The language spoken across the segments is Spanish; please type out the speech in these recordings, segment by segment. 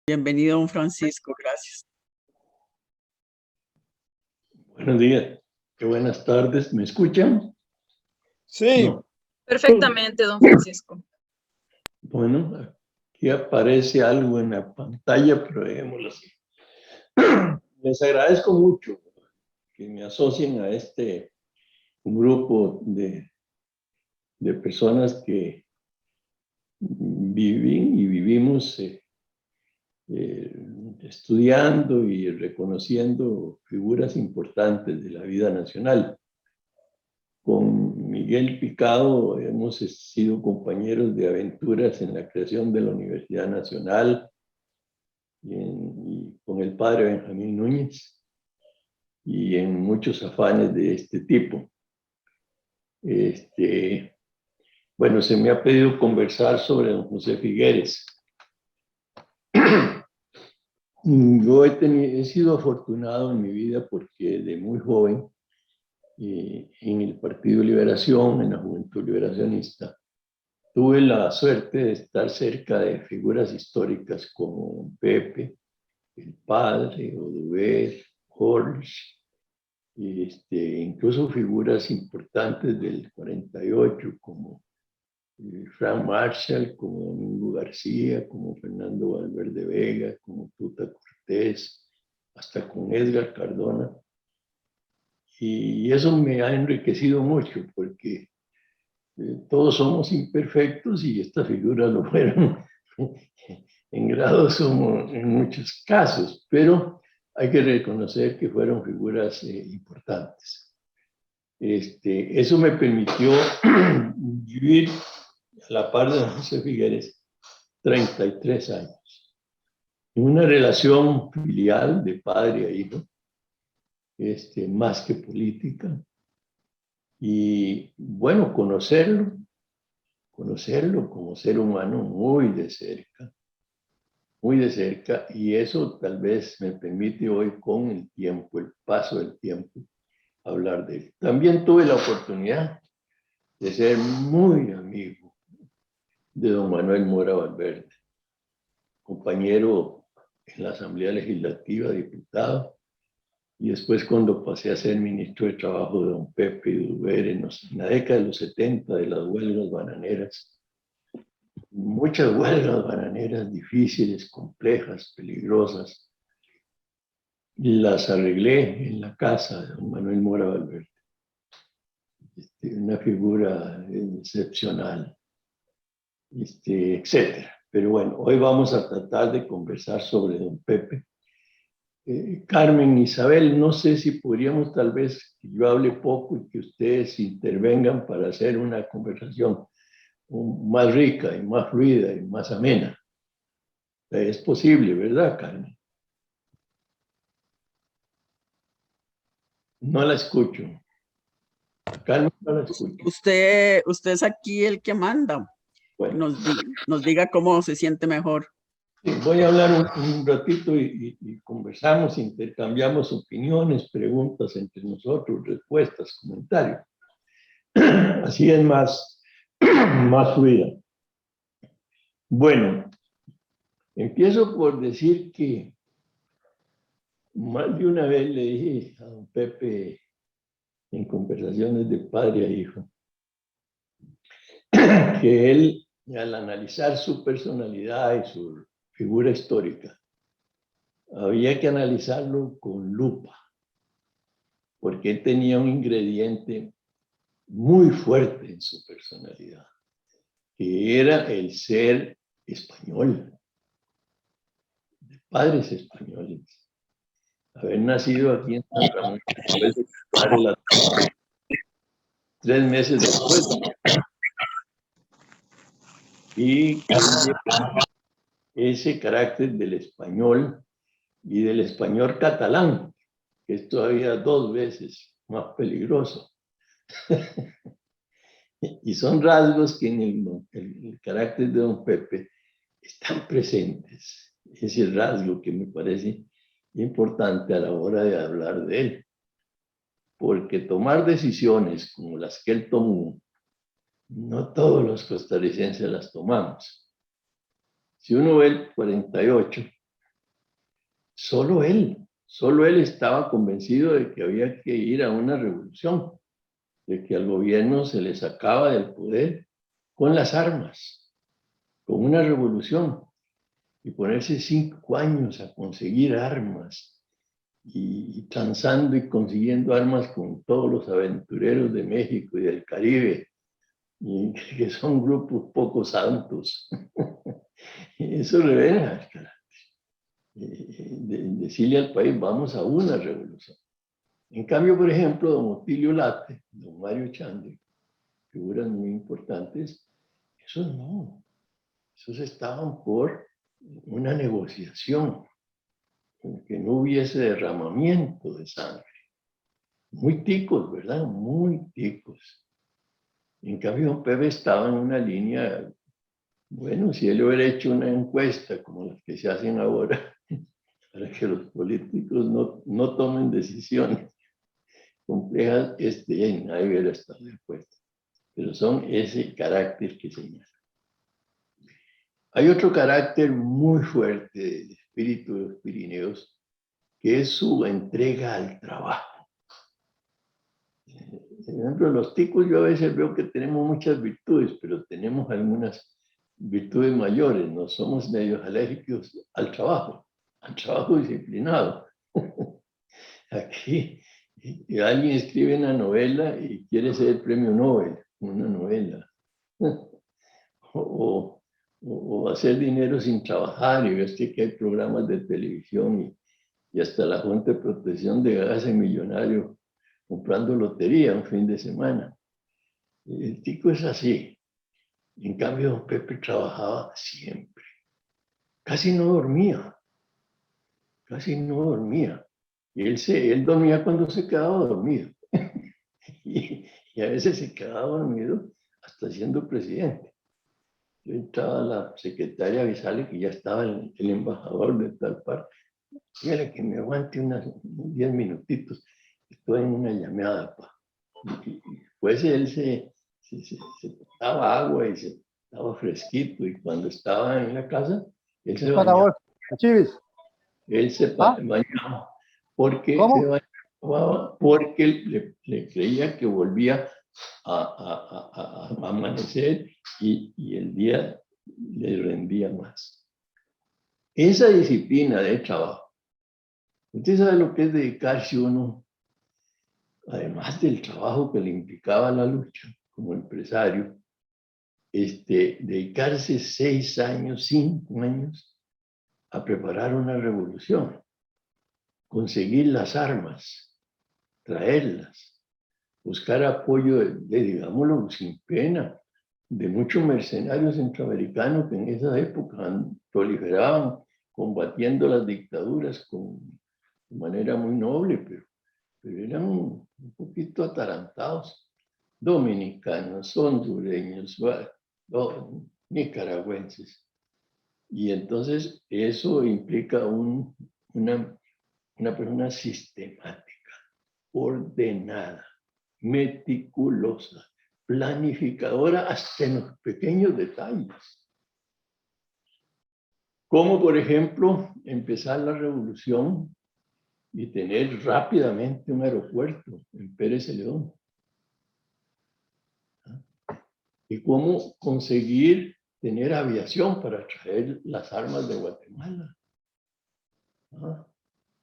Bienvenido, don Francisco, gracias. Buenos días, qué buenas tardes, ¿me escuchan? Sí. No. Perfectamente, don Francisco. Bueno, aquí aparece algo en la pantalla, pero dejémoslo así. Les agradezco mucho que me asocien a este grupo de personas que viven y vivimos estudiando y reconociendo figuras importantes de la vida nacional. Con Miguel Picado hemos sido compañeros de aventuras en la creación de la Universidad Nacional y con el padre Benjamín Núñez y en muchos afanes de este tipo. Bueno, se me ha pedido conversar sobre don José Figueres. Yo he sido afortunado en mi vida porque de muy joven, en el Partido Liberación, en la Juventud Liberacionista, tuve la suerte de estar cerca de figuras históricas como Pepe, el padre, Oduber, Horlich, incluso figuras importantes del 48 como Frank Marshall, como Domingo García, como Fernando Valverde Vega, como Tuta Cortés, hasta con Edgar Cardona. Y eso me ha enriquecido mucho porque todos somos imperfectos y estas figuras lo fueron en grado sumo en muchos casos, pero hay que reconocer que fueron figuras importantes. Eso me permitió vivir a la par de José Figueres 33 años, en una relación filial de padre a hijo, más que política, y bueno, conocerlo como ser humano muy de cerca, y eso tal vez me permite hoy con el tiempo, el paso del tiempo, hablar de él. También tuve la oportunidad de ser muy amigo de don Manuel Mora Valverde, compañero en la Asamblea Legislativa, diputado, y después cuando pasé a ser ministro de Trabajo de don Pepe Iduber en la década de los 70, de las huelgas bananeras. Muchas huelgas bananeras difíciles, complejas, peligrosas. Las arreglé en la casa de don Manuel Mora Valverde. Una figura excepcional, etcétera. Pero bueno, hoy vamos a tratar de conversar sobre don Pepe. Carmen, Isabel, no sé si podríamos tal vez que yo hable poco y que ustedes intervengan para hacer una conversación más rica y más fluida y más amena. Es posible, ¿verdad, Carmen? No la escucho. Carmen, no la escucho. Usted es aquí el que manda. Bueno. Nos diga cómo se siente mejor. Sí, voy a hablar un ratito y conversamos, intercambiamos opiniones, preguntas entre nosotros, respuestas, comentarios. Así es más fluida. Bueno, empiezo por decir que más de una vez le dije a don Pepe en conversaciones de padre a hijo que él, al analizar su personalidad y su figura histórica, había que analizarlo con lupa, porque él tenía un ingrediente muy fuerte en su personalidad, que era el ser español, de padres españoles. Haber nacido aquí en San Ramón, 3 meses después. Y ese carácter del español y del español catalán, que es todavía 2 veces más peligroso. Y son rasgos que en el carácter de don Pepe están presentes. Ese rasgo que me parece importante a la hora de hablar de él. Porque tomar decisiones como las que él tomó, no todos los costarricenses las tomamos. Si uno ve el 48, Solo él estaba convencido de que había que ir a una revolución, de que al gobierno se le sacaba del poder con las armas, con una revolución, y ponerse 5 años a conseguir armas, y transando y consiguiendo armas con todos los aventureros de México y del Caribe, y que son grupos poco santos. Eso revela el carácter. Decirle al país, vamos a una revolución. En cambio, por ejemplo, don Otilio Late, don Mario Chandler, figuras muy importantes, esos no. Esos estaban por una negociación, que no hubiese derramamiento de sangre. Muy ticos, ¿verdad? Muy ticos. En cambio, don Pepe estaba en una línea, bueno, si él hubiera hecho una encuesta como las que se hacen ahora, para que los políticos no tomen decisiones complejas, nadie hubiera estado de acuerdo. Pero son ese carácter que señala. Hay otro carácter muy fuerte del espíritu de los Pirineos, que es su entrega al trabajo. Por ejemplo, los ticos yo a veces veo que tenemos muchas virtudes, pero tenemos algunas virtudes mayores. No somos medios alérgicos al trabajo disciplinado. Aquí alguien escribe una novela y quiere ser el premio Nobel, una novela. O hacer dinero sin trabajar, y ves que hay programas de televisión y hasta la Junta de Protección de Gas millonario comprando lotería un fin de semana. El tico es así. En cambio, don Pepe trabajaba siempre. Casi no dormía. Y él dormía cuando se quedaba dormido. y a veces se quedaba dormido hasta siendo presidente. Yo entraba a la secretaria a avisarle que ya estaba el embajador de tal parte. Dígale que me aguante unos 10 minutitos. Estoy en una llamada, pa. Y después él se tomaba agua y se estaba fresquito. Y cuando estaba en la casa, él se bañaba. Él se bañaba porque le creía que volvía a amanecer y el día le rendía más. Esa disciplina de trabajo. Usted sabe lo que es dedicarse uno, además del trabajo que le implicaba la lucha como empresario, dedicarse 6 años, 5 años a preparar una revolución, conseguir las armas, traerlas, buscar apoyo, digámoslo sin pena, de muchos mercenarios centroamericanos que en esa época proliferaban combatiendo las dictaduras de manera muy noble, pero eran un poquito atarantados, dominicanos, hondureños, nicaragüenses. Y entonces eso implica una persona sistemática, ordenada, meticulosa, planificadora hasta en los pequeños detalles. Como por ejemplo empezar la revolución y tener rápidamente un aeropuerto en Pérez Celedón. Y cómo conseguir tener aviación para traer las armas de Guatemala.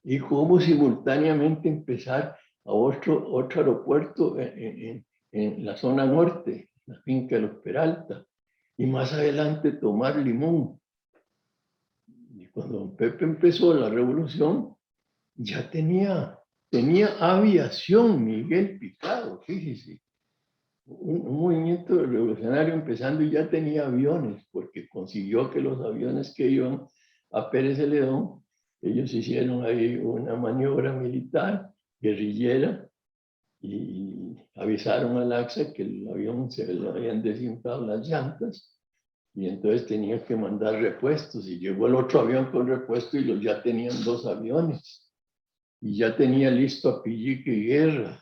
Y cómo simultáneamente empezar a otro aeropuerto en la zona norte, la finca de los Peralta, y más adelante tomar Limón. Y cuando don Pepe empezó la revolución, ya tenía aviación Miguel Picado, fíjese. Un movimiento revolucionario empezando y ya tenía aviones, porque consiguió que los aviones que iban a Pérez Celedón, ellos hicieron ahí una maniobra militar, guerrillera, y avisaron al AXA que el avión se le habían desinflado las llantas, y entonces tenía que mandar repuestos, y llegó el otro avión con repuesto y ya tenían 2 aviones, y ya tenía listo a Pillique y Guerra,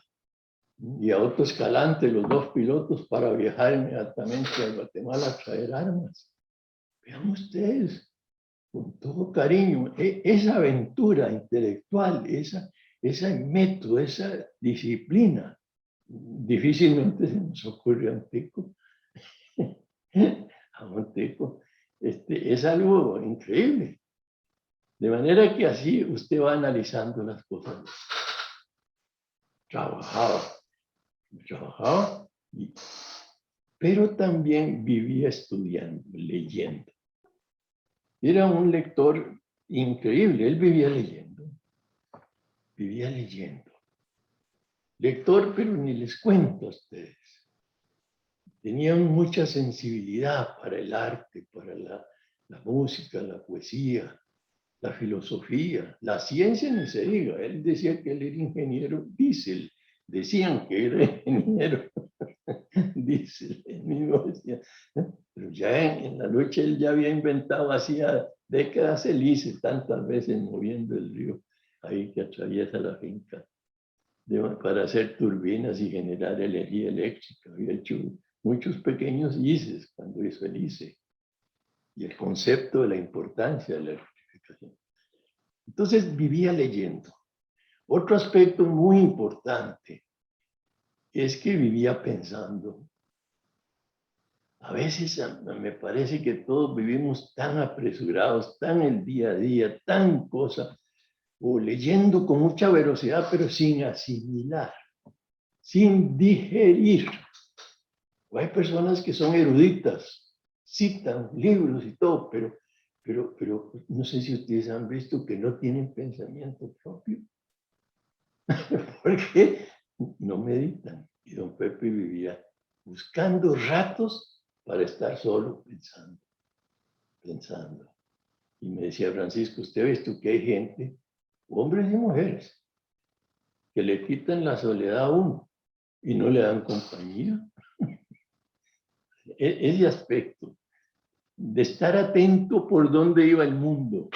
y a Otto Escalante, los 2 pilotos, para viajar inmediatamente a Guatemala a traer armas. Vean ustedes, con todo cariño. Esa aventura intelectual, ese método, esa disciplina, difícilmente se nos ocurre a un tico. A un tico. Es algo increíble. De manera que así usted va analizando las cosas. Trabajaba, pero también vivía estudiando, leyendo. Era un lector increíble, él vivía leyendo. Lector, pero ni les cuento a ustedes. Tenía mucha sensibilidad para el arte, para la música, la poesía, la filosofía, la ciencia ni se diga. Él decía que él era ingeniero diésel. Decían que era ingeniero diésel. Él mismo decía. Pero ya en la lucha él ya había inventado, hacía décadas hélice, tantas veces moviendo el río ahí que atraviesa la finca para hacer turbinas y generar energía eléctrica. Había hecho muchos pequeños ICES cuando hizo el ICE. Y el concepto de la importancia de la electrificación. Entonces vivía leyendo. Otro aspecto muy importante es que vivía pensando. A veces me parece que todos vivimos tan apresurados, tan el día a día, tan cosa, o leyendo con mucha velocidad, pero sin asimilar, sin digerir. O hay personas que son eruditas, citan libros y todo, pero no sé si ustedes han visto que no tienen pensamiento propio, porque no meditan. Y don Pepe vivía buscando ratos para estar solo pensando. Y me decía, Francisco, ¿usted ha visto que hay gente, hombres y mujeres, que le quitan la soledad a uno y no le dan compañía? Ese aspecto de estar atento por dónde iba el mundo.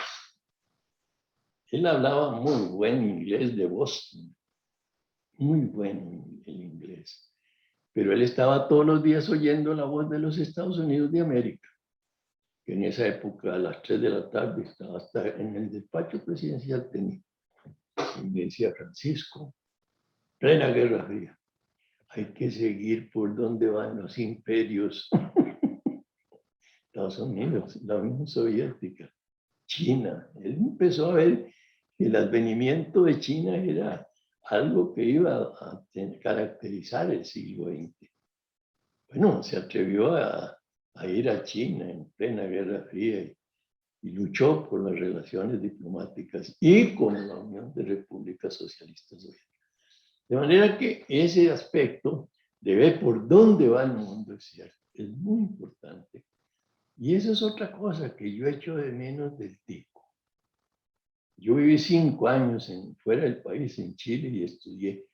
Él hablaba muy buen inglés de Boston, muy bueno el inglés, pero él estaba todos los días oyendo la voz de los Estados Unidos de América, que en esa época a las 3 de la tarde estaba hasta en el despacho presidencial tenía. Y me decía, Francisco, plena Guerra Fría, hay que seguir por donde van los imperios. Estados Unidos, la Unión Soviética, China. Él empezó a ver que el advenimiento de China era algo que iba a caracterizar el siglo XX. Bueno, se atrevió a ir a China en plena Guerra Fría y luchó por las relaciones diplomáticas y con la Unión de Repúblicas Socialistas Soviéticas. De manera que ese aspecto de ver por dónde va el mundo es cierto, es muy importante. Y eso es otra cosa que yo echo de menos del tico. Yo viví 5 años fuera del país, en Chile, y estudié.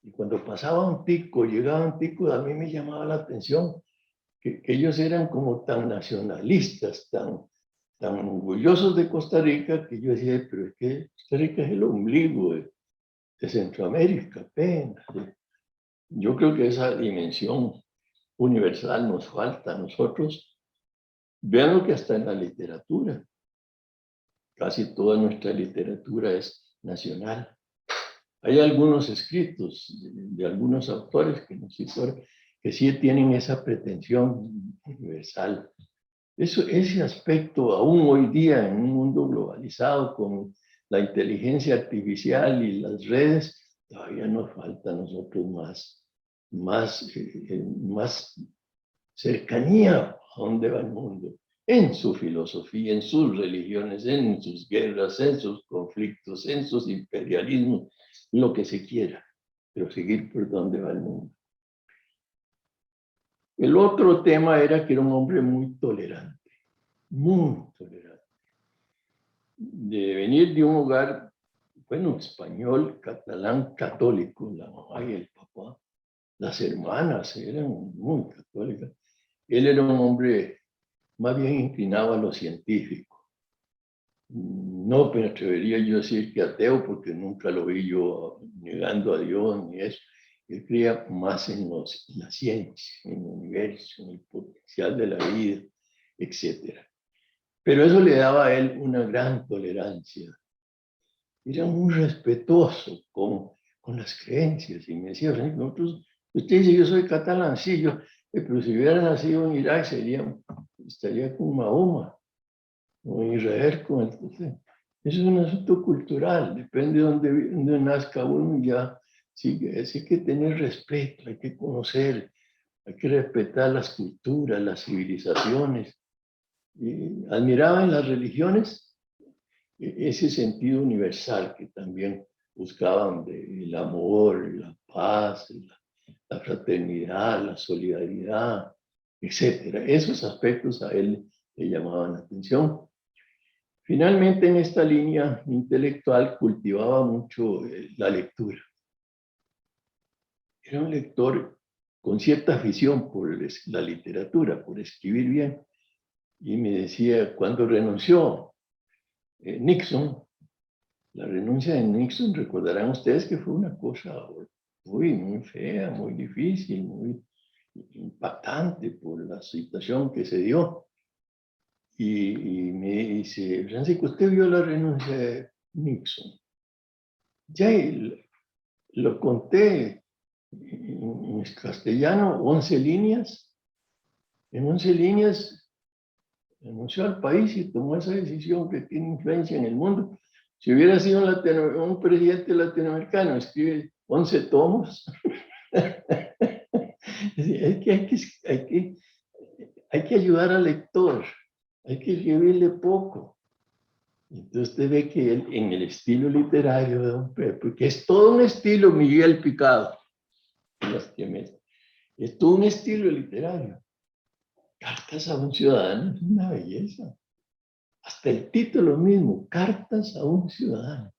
Y cuando pasaba un tico, llegaba un tico, a mí me llamaba la atención que ellos eran como tan nacionalistas, tan orgullosos de Costa Rica, que yo decía, pero es que Costa Rica es el ombligo de Centroamérica, apenas. Yo creo que esa dimensión universal nos falta a nosotros. Vean lo que hasta en la literatura, casi toda nuestra literatura es nacional. Hay algunos escritos de algunos autores que sí tienen esa pretensión universal. Ese aspecto, aún hoy día en un mundo globalizado con la inteligencia artificial y las redes, todavía nos falta a nosotros más cercanía a dónde va el mundo, en su filosofía, en sus religiones, en sus guerras, en sus conflictos, en sus imperialismos, lo que se quiera, pero seguir por dónde va el mundo. El otro tema era que era un hombre muy tolerante, de venir de un hogar, bueno, español, catalán, católico, la mamá y el papá, las hermanas eran muy católicas. Él era un hombre más bien inclinado a lo científico. No me atrevería yo a decir que ateo, porque nunca lo vi yo negando a Dios ni eso. Él creía más en la ciencia, en el universo, en el potencial de la vida, etc. Pero eso le daba a él una gran tolerancia. Era muy respetuoso con las creencias. Y me decía, nosotros, usted dice, yo soy catalán, sí, yo, pero si hubiera nacido en Irak, estaría con Mahoma, o en Israel con el... Eso es un asunto cultural, depende de dónde nazca uno, ya sí, hay que tener respeto, hay que conocer, hay que respetar las culturas, las civilizaciones. Y admiraba en las religiones ese sentido universal que también buscaban el amor, la paz, la fraternidad, la solidaridad, etc. Esos aspectos a él le llamaban la atención. Finalmente, en esta línea intelectual cultivaba mucho la lectura. Era un lector con cierta afición por la literatura, por escribir bien. Y me decía, cuando renunció Nixon, la renuncia de Nixon, recordarán ustedes que fue una cosa muy fea, muy difícil, muy impactante por la situación que se dio. Y me dice, Francisco, ¿usted vio la renuncia de Nixon? Ya lo conté en castellano, 11 líneas. En 11 líneas renunció al país y tomó esa decisión que tiene influencia en el mundo. Si hubiera sido un presidente latinoamericano, escribe 11 tomos. Hay que ayudar al lector, hay que escribirle poco. Entonces usted ve que él, en el estilo literario de don Pepe, que es todo un estilo Miguel Picado, es todo un estilo literario. Cartas a un ciudadano es una belleza. Hasta el título mismo, Cartas a un ciudadano.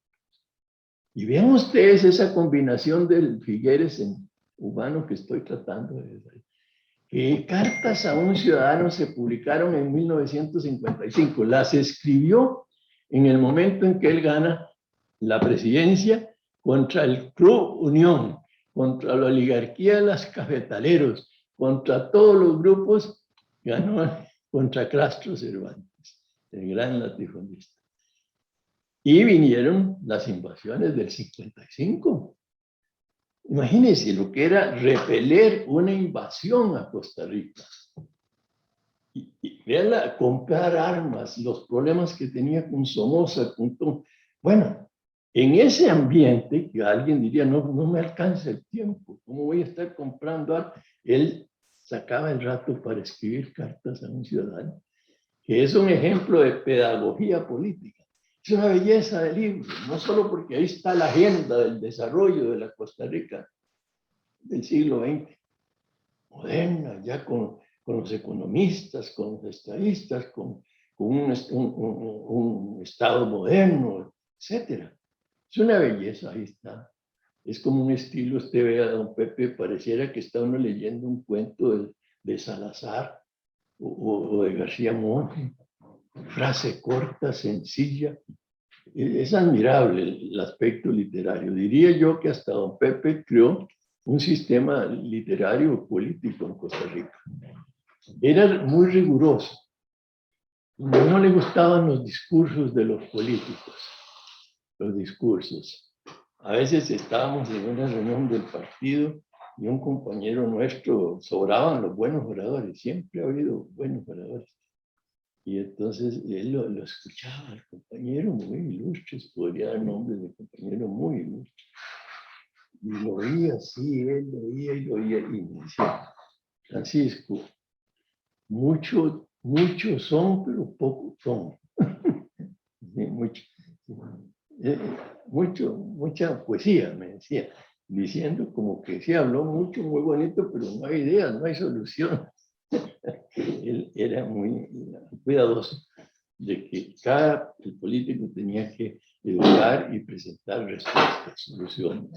Y vean ustedes esa combinación del Figueres en humano que estoy tratando de decir. Que Cartas a un ciudadano se publicaron en 1955. Las escribió en el momento en que él gana la presidencia contra el Club Unión, contra la oligarquía de los cafetaleros, contra todos los grupos, ganó contra Castro Cervantes, el gran latifundista. Y vinieron las invasiones del 55. Imagínense lo que era repeler una invasión a Costa Rica. Y veanla, comprar armas, los problemas que tenía con Somoza, con todo. Bueno, en ese ambiente, que alguien diría, no me alcanza el tiempo, ¿cómo voy a estar comprando armas? Él sacaba el rato para escribir cartas a un ciudadano, que es un ejemplo de pedagogía política. Es una belleza de libro, no solo porque ahí está la agenda del desarrollo de la Costa Rica del siglo XX, moderna, ya con los economistas, con los estadistas, con un Estado moderno, etc. Es una belleza, ahí está. Es como un estilo, usted ve a don Pepe, pareciera que está uno leyendo un cuento de Salazar o de García Monge. Frase corta, sencilla. Es admirable el aspecto literario. Diría yo que hasta don Pepe creó un sistema literario político en Costa Rica. Era muy riguroso. No le gustaban los discursos de los políticos, los discursos. A veces estábamos en una reunión del partido y un compañero nuestro, sobraban los buenos oradores, siempre ha habido buenos oradores. Y entonces él lo escuchaba, el compañero muy ilustre, podría dar nombres de compañero muy ilustre. Y lo oía así, él lo oía y lo oía, y me decía, Francisco, muchos son, pero pocos son. Mucha poesía, me decía, diciendo como que sí habló mucho, muy bonito, pero no hay ideas, no hay solución. Él era muy cuidadoso de que el político tenía que educar y presentar respuestas, soluciones.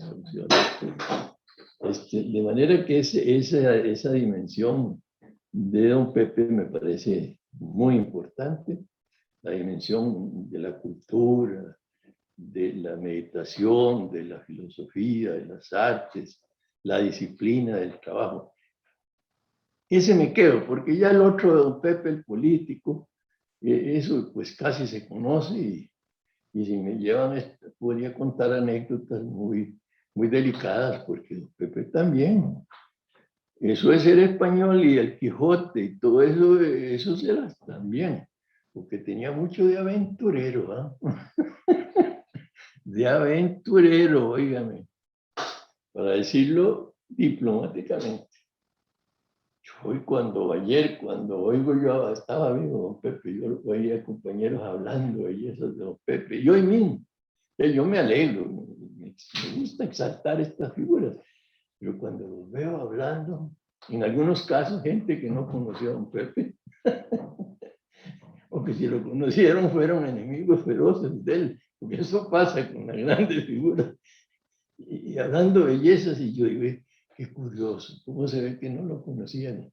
De manera que esa dimensión de don Pepe me parece muy importante, la dimensión de la cultura, de la meditación, de la filosofía, de las artes, la disciplina del trabajo. Ese me quedo, porque ya el otro de don Pepe, el político, Eso pues casi se conoce y si me llevan, podría contar anécdotas muy, muy delicadas, porque don Pepe también. Eso es ser español y el Quijote y todo eso, eso será también, porque tenía mucho de aventurero, ¿ah? De aventurero, óigame, para decirlo diplomáticamente. Hoy cuando oigo yo, estaba vivo don Pepe, yo oía compañeros hablando bellezas de don Pepe, y hoy mismo, yo me alegro, me gusta exaltar estas figuras, pero cuando los veo hablando, en algunos casos gente que no conocía a don Pepe, o que si lo conocieron fueron enemigos feroces de él, porque eso pasa con las grandes figuras, y hablando bellezas, y yo digo, qué curioso, cómo se ve que no lo conocían.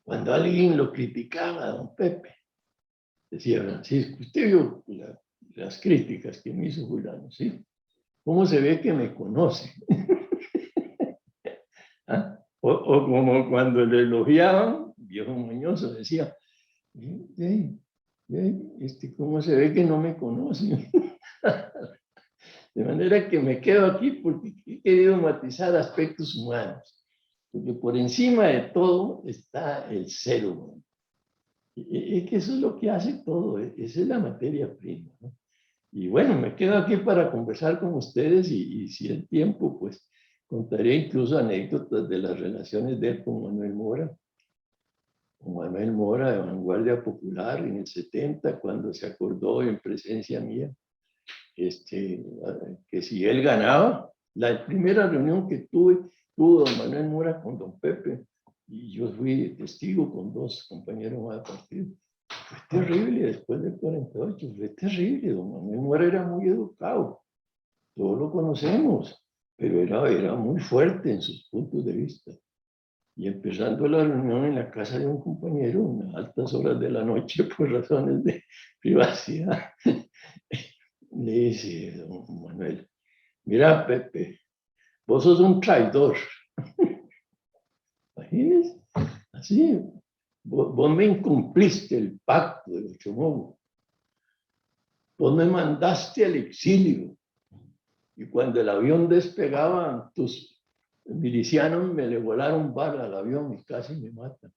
Cuando alguien lo criticaba a don Pepe, decía Francisco, usted vio las críticas que me hizo Julano, ¿sí? ¿Cómo se ve que me conoce? ¿Ah? O como cuando le elogiaban, viejo Muñoz decía, ¿cómo se ve que no me conoce? De manera que me quedo aquí porque he querido matizar aspectos humanos, porque por encima de todo está el ser humano. Es que eso es lo que hace todo, esa es la materia prima, ¿no? Y bueno, me quedo aquí para conversar con ustedes y si hay tiempo, pues contaré incluso anécdotas de las relaciones de él con Manuel Mora. Con Manuel Mora de Vanguardia Popular en el 70, cuando se acordó en presencia mía, que si él ganaba, la primera reunión que tuvo don Manuel Mora con don Pepe, y yo fui testigo con dos compañeros más de partido. Fue terrible después del 48, fue terrible. Don Manuel Mora era muy educado, todos lo conocemos, pero era muy fuerte en sus puntos de vista. Y empezando la reunión en la casa de un compañero, unas altas horas de la noche, por razones de privacidad, le dice don Manuel, mira Pepe, vos sos un traidor. Imagínense, así, vos me incumpliste el pacto de Ochomogo. Vos me mandaste al exilio. Y cuando el avión despegaba, tus milicianos me le volaron bala al avión y casi me matan.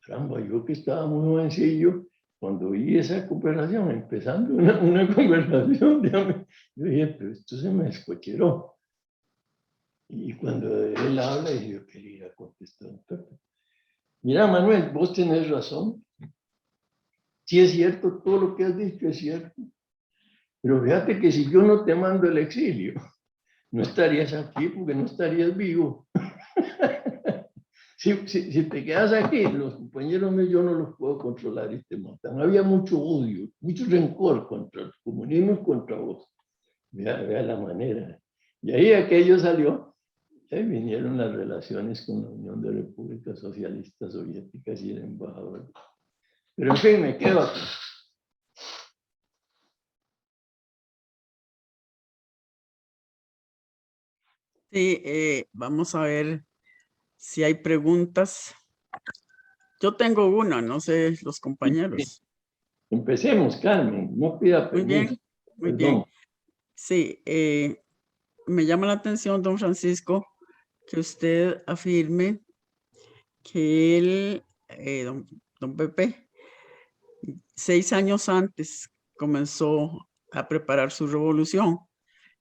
Caramba, yo que estaba muy jovencillo, cuando vi esa conversación, empezando una conversación, yo dije, pero esto se me escocheró. Y cuando él habla, yo quería ir a contestar. Mira, Manuel, vos tenés razón. Sí es cierto, todo lo que has dicho es cierto. Pero fíjate que si yo no te mando al exilio, no estarías aquí porque no estarías vivo. Si te quedas aquí, los compañeros míos yo no los puedo controlar y te matan. Había mucho odio, mucho rencor contra el comunismo y contra vos. Vea la manera. Y ahí aquello salió. Ahí vinieron las relaciones con la Unión de Repúblicas Socialistas Soviéticas y el embajador. Pero en fin, me quedo aquí. Sí, vamos a ver si hay preguntas. Yo tengo una, no sé, los compañeros. Empecemos, Carmen, no pida Muy permiso. bien, muy Perdón. bien. Sí, me llama la atención, don Francisco, que usted afirme que él, don Pepe, 6 años antes comenzó a preparar su revolución.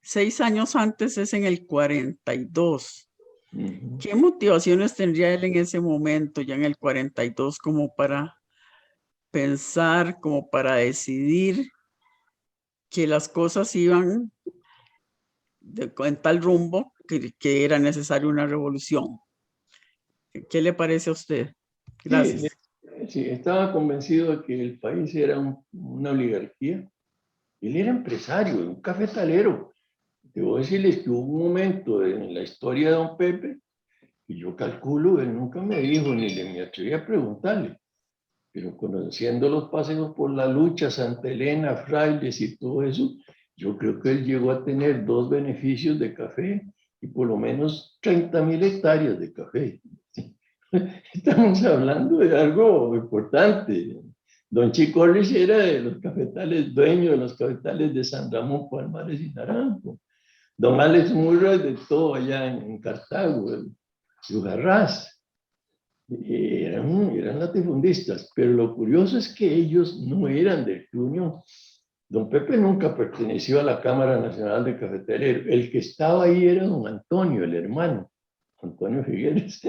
6 años antes es en el 42. ¿Qué motivaciones tendría él en ese momento, ya en el 42, como para pensar, como para decidir que las cosas iban en tal rumbo que era necesaria una revolución? ¿Qué le parece a usted? Sí, Gracias. sí, estaba convencido de que el país era una oligarquía. Él era empresario, un cafetalero. Debo decirles que hubo un momento en la historia de don Pepe, y yo calculo, él nunca me dijo, ni me atreví a preguntarle, pero conociendo los paseos por la lucha, Santa Elena, Frailes y todo eso, yo creo que él llegó a tener 2 beneficios de café y por lo menos 30.000 hectáreas de café. Estamos hablando de algo importante. Don Chico Orlich era de los cafetales, dueño de los cafetales de San Ramón, Palmares y Naranjo. Don Alex Murray de todo allá en Cartago, en Ugarrás. Eran latifundistas, pero lo curioso es que ellos no eran del Club. Don Pepe nunca perteneció a la Cámara Nacional de Cafetaleros. El que estaba ahí era don Antonio, el hermano, Antonio Figueres.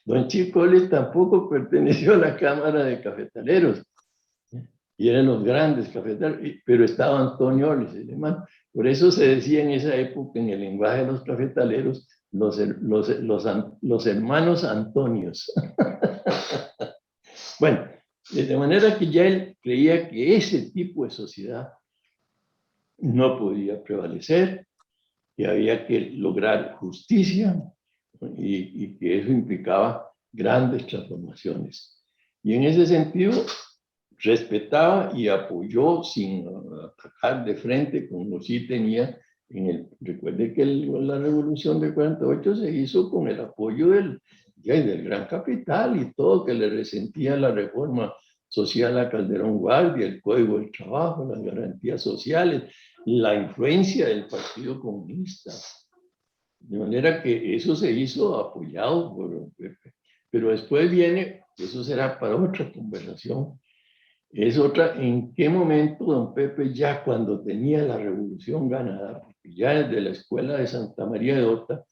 Don Chico Orlich tampoco perteneció a la Cámara de Cafetaleros. Y eran los grandes cafetaleros, pero estaba Antonio Orlich, el hermano. Por eso se decía en esa época, en el lenguaje de los cafetaleros, los hermanos Antonios. Bueno, de manera que ya él creía que ese tipo de sociedad no podía prevalecer, que había que lograr justicia y que eso implicaba grandes transformaciones. Y en ese sentido, respetaba y apoyó sin atacar de frente, como sí tenía recuerde que la revolución del 48 se hizo con el apoyo del gran capital y todo, que le resentía la reforma social a Calderón Guardia, el Código del Trabajo, las garantías sociales, la influencia del Partido Comunista. De manera que eso se hizo apoyado por Pepe. Pero después viene, eso será para otra conversación, es otra, en qué momento don Pepe ya cuando tenía la revolución ganada, porque ya desde la escuela de Santa María de Ota,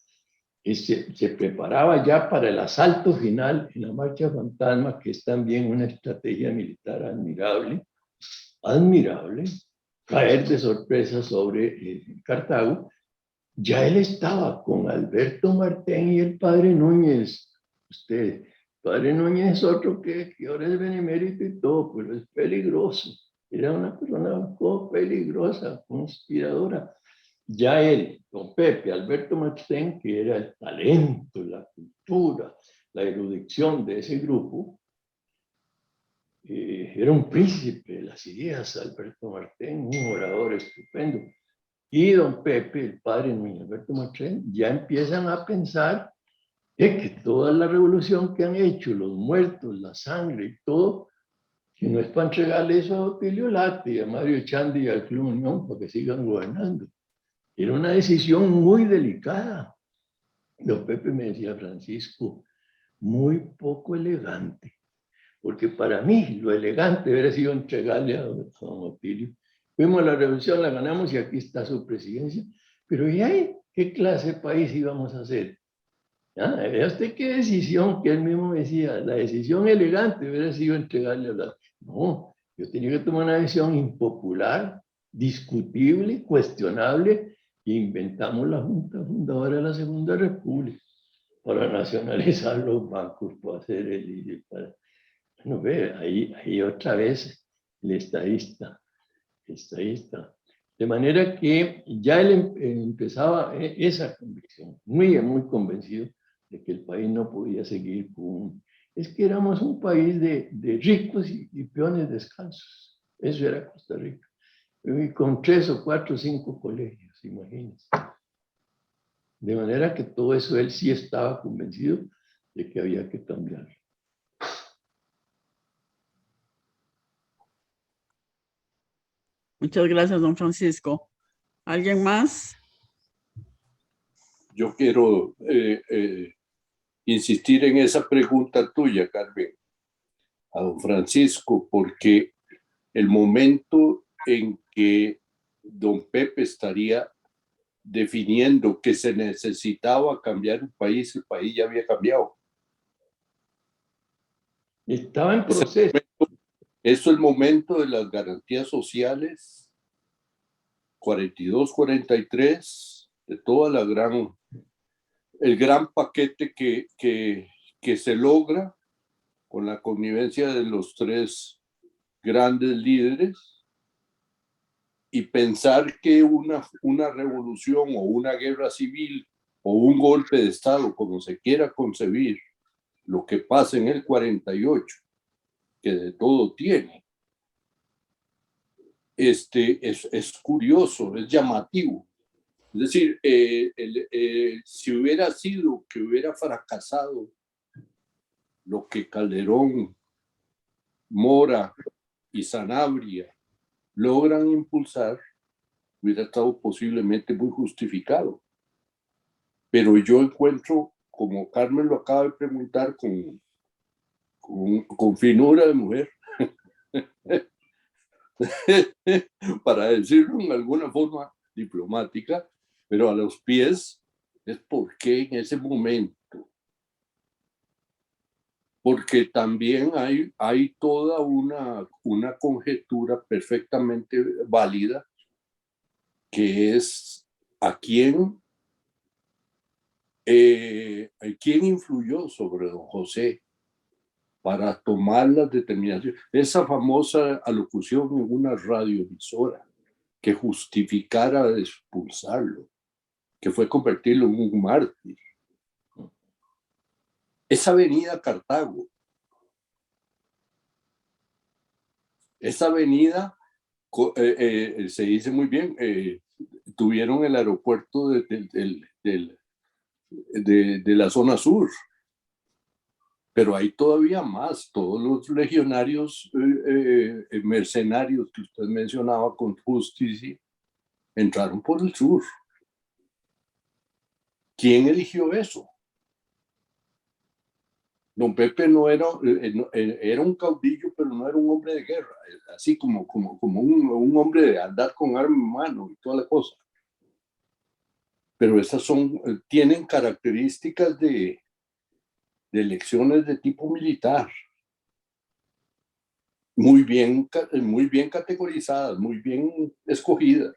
se preparaba ya para el asalto final en la Marcha Fantasma, que es también una estrategia militar admirable, caer de sorpresa sobre Cartago. Ya él estaba con Alberto Martén y el padre Núñez. Padre Núñez es otro que ahora es benemérito y todo, pero es peligroso. Era una persona peligrosa, conspiradora. Ya él, don Pepe, Alberto Martén, que era el talento, la cultura, la erudición de ese grupo, era un príncipe de las ideas, Alberto Martén, un orador estupendo. Y don Pepe, el padre Núñez, Alberto Martén, ya empiezan a pensar que toda la revolución que han hecho, los muertos, la sangre y todo, que no es para entregarle eso a Otilio Lati, a Mario Chandi y al Club Unión para que sigan gobernando. Era una decisión muy delicada. Don Pepe me decía, Francisco, muy poco elegante, porque para mí lo elegante hubiera sido entregarle a don Otilio. Fuimos a la revolución, la ganamos y aquí está su presidencia. Pero ¿y ahí qué clase de país íbamos a hacer? Vea usted qué decisión, que él mismo decía, la decisión elegante hubiera sido entregarle a la... No, yo tenía que tomar una decisión impopular, discutible, cuestionable, e inventamos la Junta Fundadora de la Segunda República para nacionalizar los bancos, para hacer para... Bueno, ve, ahí otra vez el estadista. De manera que ya él empezaba esa convicción, muy convencido de que el país no podía seguir con... Es que éramos un país de ricos y peones descalzos. Eso era Costa Rica. Y con 3 o 4 o 5 colegios, imagínense. De manera que todo eso él sí estaba convencido de que había que cambiar. Muchas gracias, don Francisco. ¿Alguien más? Yo quiero insistir en esa pregunta tuya, Carmen, a don Francisco, porque el momento en que don Pepe estaría definiendo que se necesitaba cambiar el país ya había cambiado. Estaba en proceso. Eso es el momento de las garantías sociales, 42, 43, de toda el gran paquete que se logra con la connivencia de los 3 grandes líderes, y pensar que una revolución o una guerra civil o un golpe de Estado, como se quiera concebir, lo que pasa en el 48, que de todo tiene, es curioso, es llamativo. Es decir, si hubiera sido que hubiera fracasado lo que Calderón, Mora y Sanabria logran impulsar, hubiera estado posiblemente muy justificado. Pero yo encuentro, como Carmen lo acaba de preguntar, con finura de mujer, para decirlo en alguna forma diplomática, pero a los pies es porque en ese momento, porque también hay toda una conjetura perfectamente válida, que es a quién influyó sobre don José para tomar las determinaciones. Esa famosa alocución en una radioemisora que justificara expulsarlo, que fue convertirlo en un mártir. Esa avenida Cartago, esa avenida, se dice muy bien, tuvieron el aeropuerto de la zona sur, pero hay todavía más. Todos los legionarios mercenarios que usted mencionaba con Justicia entraron por el sur. ¿Quién eligió eso? Don Pepe no era, era un caudillo, pero no era un hombre de guerra, así como un hombre de andar con arma en mano y toda la cosa. Pero esas tienen características de elecciones de tipo militar, muy bien categorizadas, muy bien escogidas.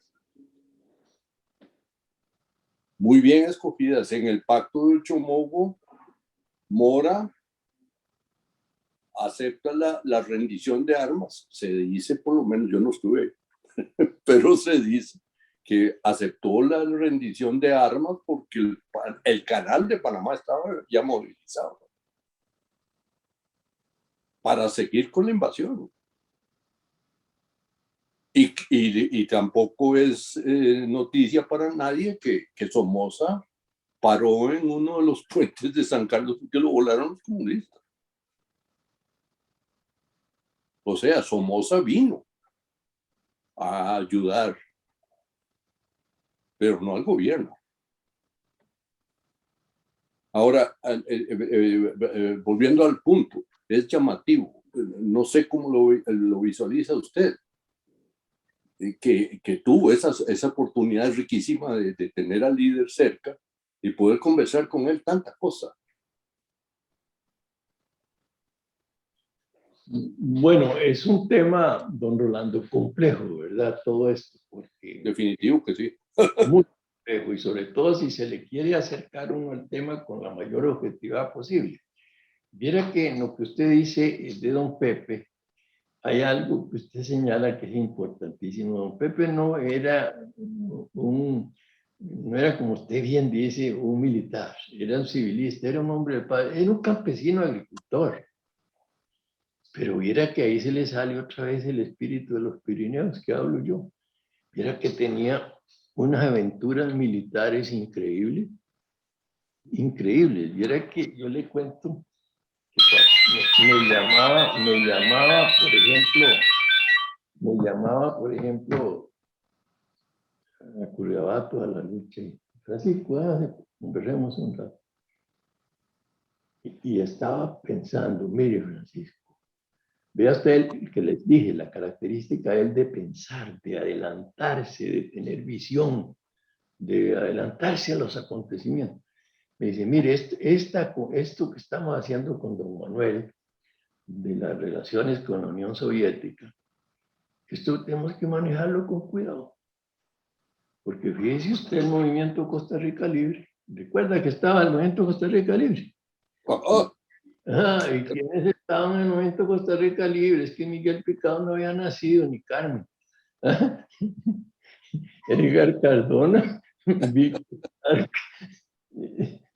Muy bien escogidas. En el pacto del Chomogo, Mora acepta la rendición de armas. Se dice, por lo menos, yo no estuve, pero se dice que aceptó la rendición de armas porque el canal de Panamá estaba ya movilizado para seguir con la invasión. Y tampoco es noticia para nadie que Somoza paró en uno de los puentes de San Carlos porque lo volaron los comunistas. O sea, Somoza vino a ayudar, pero no al gobierno. Ahora, volviendo al punto, es llamativo. No sé cómo lo visualiza usted, que tuvo esa oportunidad riquísima de tener al líder cerca y poder conversar con él tanta cosa. Bueno, es un tema, don Rolando, complejo, ¿verdad? Todo esto, porque... Definitivo que sí. Muy complejo, y sobre todo si se le quiere acercar uno al tema con la mayor objetividad posible. Viera que en lo que usted dice de don Pepe, hay algo que usted señala que es importantísimo. Don Pepe no era no era, como usted bien dice, un militar, era un civilista, era un hombre de paz, era un campesino agricultor. Pero viera que ahí se le sale otra vez el espíritu de los Pirineos, que hablo yo. Viera que tenía unas aventuras militares increíbles, increíbles. Viera que yo le cuento que me llamaba, por ejemplo, a Curiabato a la lucha. Francisco, conversemos un rato. Y estaba pensando, mire, Francisco, vea usted el que les dije, la característica de él de pensar, de adelantarse, de tener visión, de adelantarse a los acontecimientos. Me dice, mire, esto que estamos haciendo con don Manuel, de las relaciones con la Unión Soviética, esto tenemos que manejarlo con cuidado. Porque fíjese usted el movimiento Costa Rica Libre. ¿Recuerda que estaba el movimiento Costa Rica Libre? ¿Y quiénes estaban en el movimiento Costa Rica Libre? Es que Miguel Picado no había nacido, ni Carmen. Edgar Cardona, Víctor,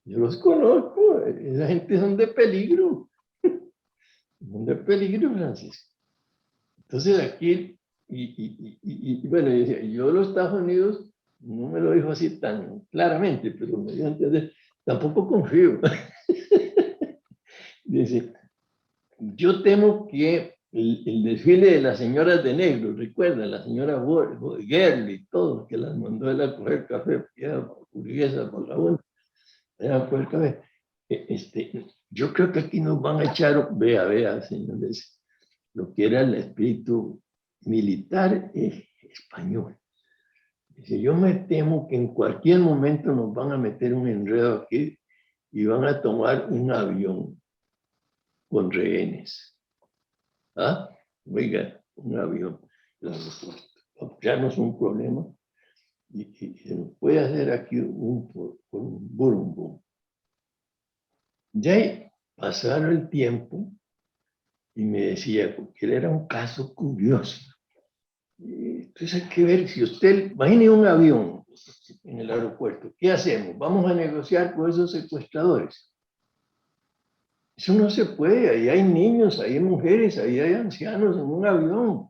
yo los conozco, esa gente son de peligro. Son de peligro, Francisco. Entonces aquí, bueno, yo los Estados Unidos, no me lo dijo así tan claramente, pero me dio a entender, tampoco confío. Dice, yo temo que el desfile de las señoras de negro, recuerda, la señora Gerli y todo, que las mandó él a coger café, que era burguesa, vagabunda, era a coger café. Yo creo que aquí nos van a echar, vea, señores, lo que era el espíritu militar español. Dice, yo me temo que en cualquier momento nos van a meter un enredo aquí y van a tomar un avión con rehenes. ¿Ah? Oiga, un avión. Ya no es un problema. Y se nos puede hacer aquí un burum. Ya pasaron el tiempo y me decía, porque él era un caso curioso. Entonces hay que ver, si usted, imagine un avión en el aeropuerto, ¿qué hacemos? Vamos a negociar con esos secuestradores. Eso no se puede, ahí hay niños, ahí hay mujeres, ahí hay ancianos en un avión.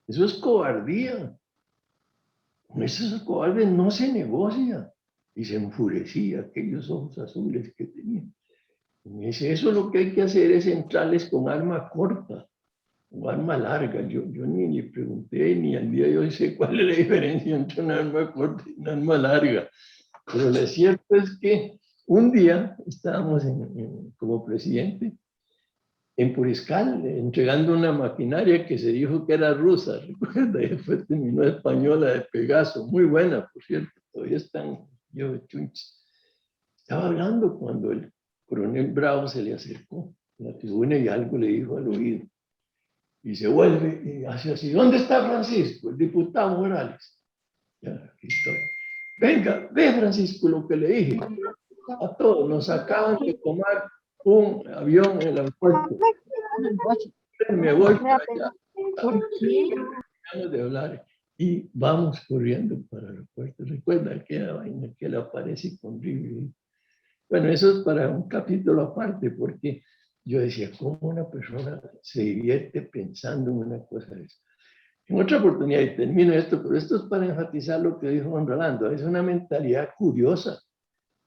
Eso es cobardía. Con esos cobardes no se negocia. Y se enfurecía aquellos ojos azules que tenía. Y me dice, eso lo que hay que hacer es entrarles con arma corta, o arma larga. Yo ni le pregunté, ni al día de hoy sé cuál es la diferencia entre un arma corta y un arma larga. Pero lo cierto es que un día estábamos como presidente en Puriscal, entregando una maquinaria que se dijo que era rusa, recuerda, y después terminó española de Pegaso, muy buena, por cierto, todavía están yo chunches. Estaba hablando cuando el coronel Bravo se le acercó a la tribuna y algo le dijo al oído. Y se vuelve y hace así, ¿dónde está Francisco, el diputado Morales? Ya, aquí estoy. Venga, ve Francisco lo que le dije. A todos, nos acaban de tomar un avión en el aeropuerto. Me voy para allá. De hablar y vamos corriendo para el aeropuerto. Recuerda aquella vaina que él aparece con River. Bueno, eso es para un capítulo aparte, porque yo decía, ¿cómo una persona se divierte pensando en una cosa de eso? En otra oportunidad, y termino esto, pero esto es para enfatizar lo que dijo Juan Rolando, es una mentalidad curiosa.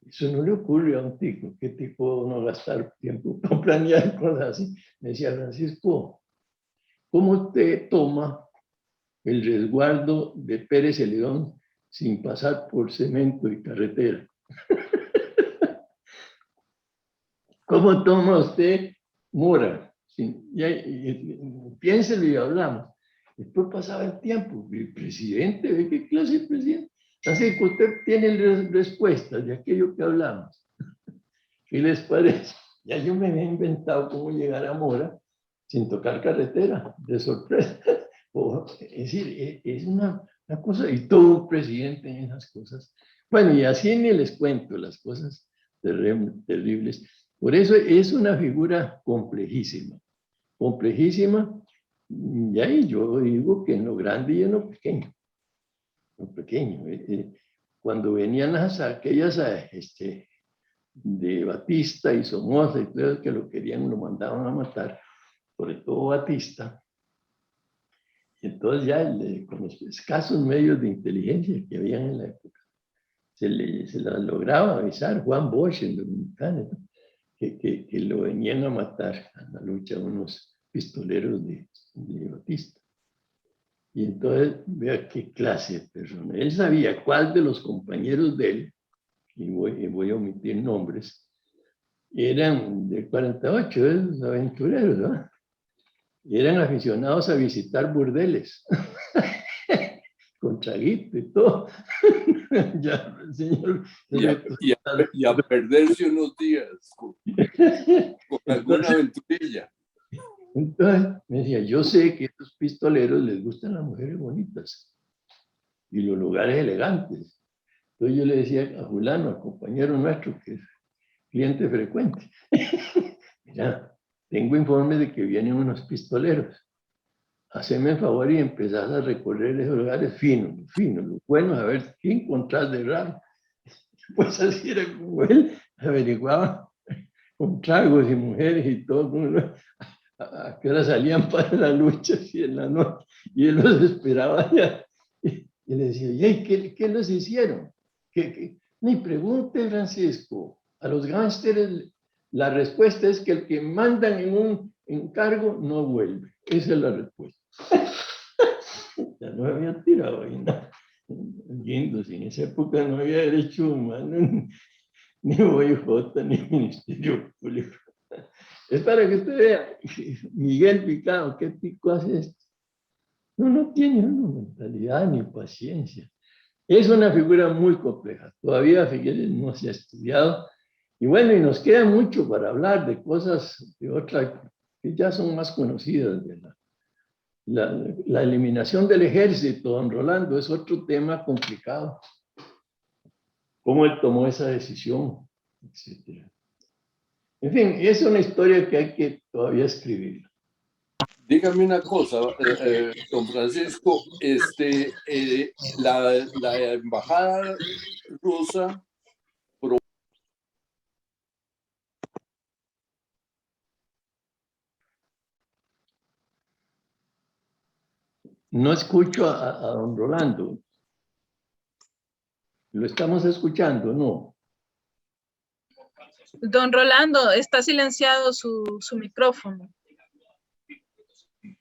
Eso no le ocurre a un tico. ¿Qué tipo no gastar tiempo para planear cosas así? Me decía Francisco, ¿cómo te toma el resguardo de Pérez Celedón sin pasar por cemento y carretera? ¿Cómo toma usted Mora? Piénselo y hablamos. Después pasaba el tiempo. El presidente, ¿ve qué clase de presidente? Así que usted tiene respuestas de aquello que hablamos. ¿Qué les parece? Ya yo me había inventado cómo llegar a Mora sin tocar carretera, de sorpresa. Es decir, es una cosa, y todo un presidente en esas cosas. Bueno, y así ni les cuento las cosas terribles. Por eso es una figura complejísima, complejísima. Y ahí yo digo que en lo grande y en lo pequeño. Lo pequeño. Cuando venían aquellas de Batista y Somoza y todo que lo querían, lo mandaban a matar, sobre todo Batista. Y entonces ya con los escasos medios de inteligencia que habían en la época, se la lograba avisar Juan Bosch, el dominicano, que lo venían a matar a la lucha unos pistoleros de Batista. Y entonces, vea qué clase de persona. Él sabía cuál de los compañeros de él, y voy a omitir nombres, eran del 48, esos aventureros, ¿no? Y eran aficionados a visitar burdeles, con traguito y todo. Ya, señor. Y a perderse unos días con alguna aventurilla. Entonces, me decía, yo sé que a estos pistoleros les gustan las mujeres bonitas y los lugares elegantes. Entonces yo le decía a fulano, al compañero nuestro, que es cliente frecuente, mira, tengo informes de que vienen unos pistoleros. Haceme el favor y empezás a recorrer esos lugares finos, lo bueno, a ver qué encontrás de raro. Pues así era como él averiguaba con tragos y mujeres y todo, a qué hora salían para la lucha, así en la noche, y él los esperaba allá. Y le decía, ¿y qué los hicieron? Ni pregunte, Francisco, a los gángsteres la respuesta es que el que mandan en un en cargo, no vuelve. Esa es la respuesta. Ya no había tirado ahí nada. Guindos, en esa época no había derechos humanos, ni OIJ, ni Ministerio Público. Es para que usted vea, Miguel Picado, ¿qué pico hace esto? No tiene una mentalidad ni paciencia. Es una figura muy compleja. Todavía Figueres no se ha estudiado. Y bueno, y nos queda mucho para hablar de cosas de otras que ya son más conocidas. De la eliminación del ejército, don Rolando, es otro tema complicado. Cómo él tomó esa decisión, etcétera. En fin, es una historia que hay que todavía escribir. Dígame una cosa, don Francisco, la embajada rusa No escucho a don Rolando. ¿Lo estamos escuchando? No. Don Rolando, está silenciado su micrófono.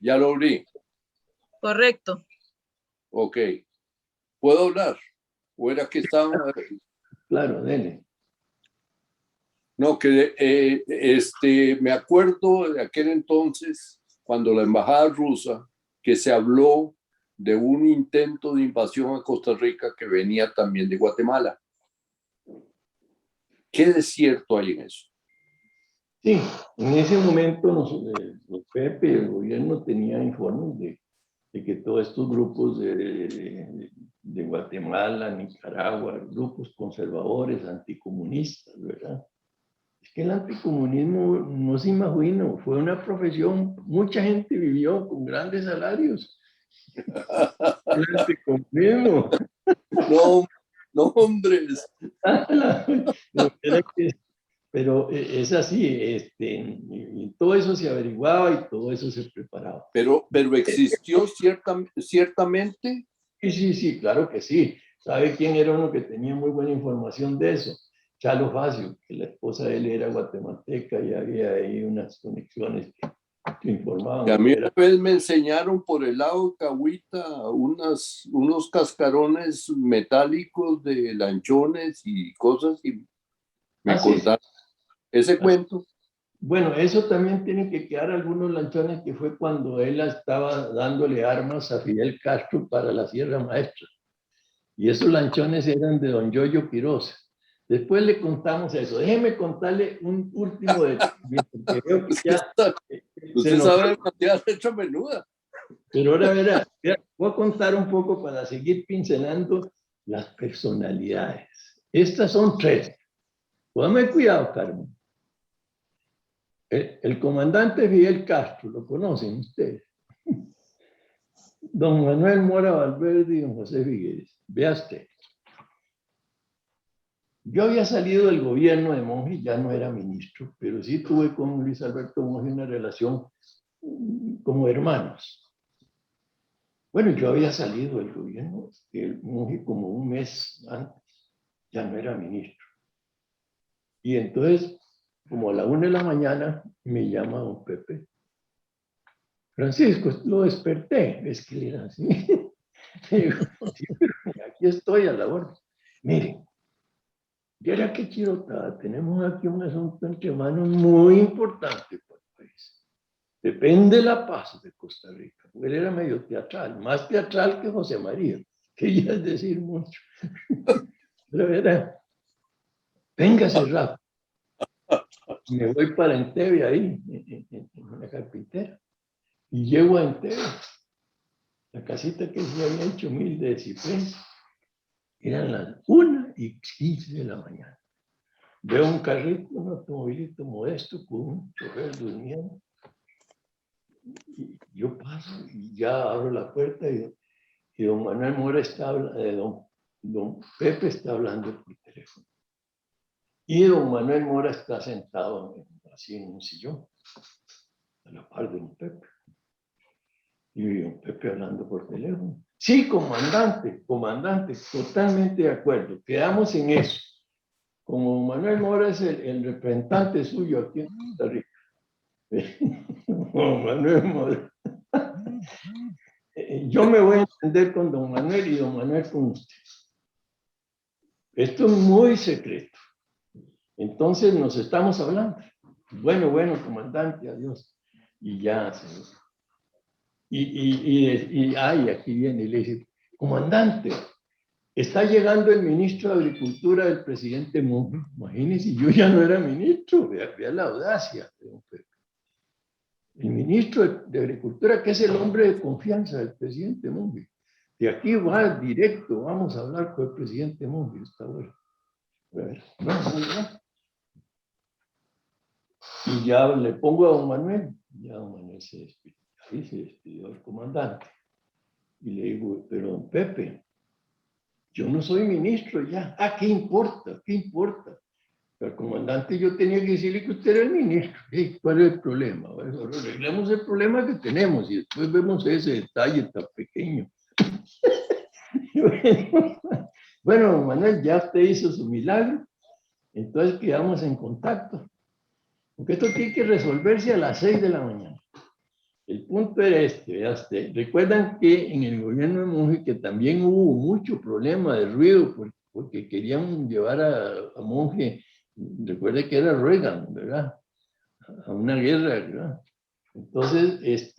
ya lo abrí. Correcto. Ok. ¿Puedo hablar? ¿O era que estaba? Claro, dele. No, que me acuerdo de aquel entonces, cuando la embajada rusa, que se habló de un intento de invasión a Costa Rica que venía también de Guatemala. ¿Qué de cierto hay en eso? Sí, en ese momento los Pepe, el gobierno tenía informes de que todos estos grupos de Guatemala, Nicaragua, grupos conservadores, anticomunistas, ¿verdad? Es que el anticomunismo no se imaginó, fue una profesión, mucha gente vivió con grandes salarios. El anticomunismo. No, hombres. Pero es así, y todo eso se averiguaba y todo eso se preparaba. Pero existió ciertamente. Sí, claro que sí. ¿Sabe quién era uno que tenía muy buena información de eso? Chalo Facio, que la esposa de él era guatemalteca y había ahí unas conexiones que informaban. Que a mí una vez me enseñaron por el lado de Cahuita unos cascarones metálicos de lanchones y cosas y me contaron ese cuento. Bueno, eso también tiene que quedar algunos lanchones que fue cuando él estaba dándole armas a Fidel Castro para la Sierra Maestra. Y esos lanchones eran de don Yoyo Quiroz. Después le contamos eso. Déjeme contarle un último detalle, porque veo que ya... Usted sabe demasiado hecho menuda. Pero ahora verá, voy a contar un poco para seguir pincelando las personalidades. Estas son tres. Póngame cuidado, Carmen. El comandante Fidel Castro, ¿lo conocen ustedes? Don Manuel Mora Valverde y don José Figueres. Vea usted. Yo había salido del gobierno de Monge, ya no era ministro, pero sí tuve con Luis Alberto Monge una relación como hermanos. Bueno, yo había salido del gobierno de Monge como un mes antes, ya no era ministro. Y entonces, como a la 1 de la mañana, me llama don Pepe. Francisco, lo desperté. Es que era así. Digo, sí, aquí estoy a la hora. Miren, ya era que Chirota, tenemos aquí un asunto entre manos muy importante para el país. Depende la paz de Costa Rica. Él era medio teatral, más teatral que José María, que ya es decir mucho. Pero era, véngase rápido. Me voy para Entebbe ahí, en una carpintera. Y llego a Entebbe. La casita que se había hecho humilde de ciprés. Eran las 1:15 de la mañana. Veo un carrito, un automovilito modesto con un chofer durmiendo. Y yo paso y ya abro la puerta y don Manuel Mora está hablando, don Pepe está hablando por teléfono. Y don Manuel Mora está sentado así en un sillón, a la par de don Pepe. Y don Pepe hablando por teléfono. Sí, comandante, totalmente de acuerdo. Quedamos en eso. Como Manuel Mora es el representante suyo aquí en Costa Rica. Don Manuel. Yo me voy a entender con don Manuel y don Manuel con usted. Esto es muy secreto. Entonces nos estamos hablando. Bueno, comandante, adiós. Y ya, señor. Ay, aquí viene y le dice, comandante, está llegando el ministro de Agricultura del presidente Monge. Imagínense, yo ya no era ministro, vea la audacia de don Pepe. El ministro de Agricultura, que es el hombre de confianza del presidente Monge. De aquí va directo, vamos a hablar con el presidente Monge esta hora. A ver, y ya le pongo a don Manuel, ya don Manuel se despidió, ahí se despidió el comandante. Y le digo, pero don Pepe, yo no soy ministro ya. Ah, ¿qué importa? ¿Qué importa? Al comandante yo tenía que decirle que usted era el ministro. ¿Sí? ¿Cuál es el problema? Bueno, arreglemos el problema que tenemos y después vemos ese detalle tan pequeño. Bueno, Manuel, ya usted hizo su milagro, entonces quedamos en contacto. Porque esto tiene que resolverse a las 6 de la mañana. El punto era este. Recuerdan que en el gobierno de Monge que también hubo mucho problema de ruido porque querían llevar a Monge. Recuerde que era Reagan, ¿verdad? A una guerra, ¿verdad? Entonces,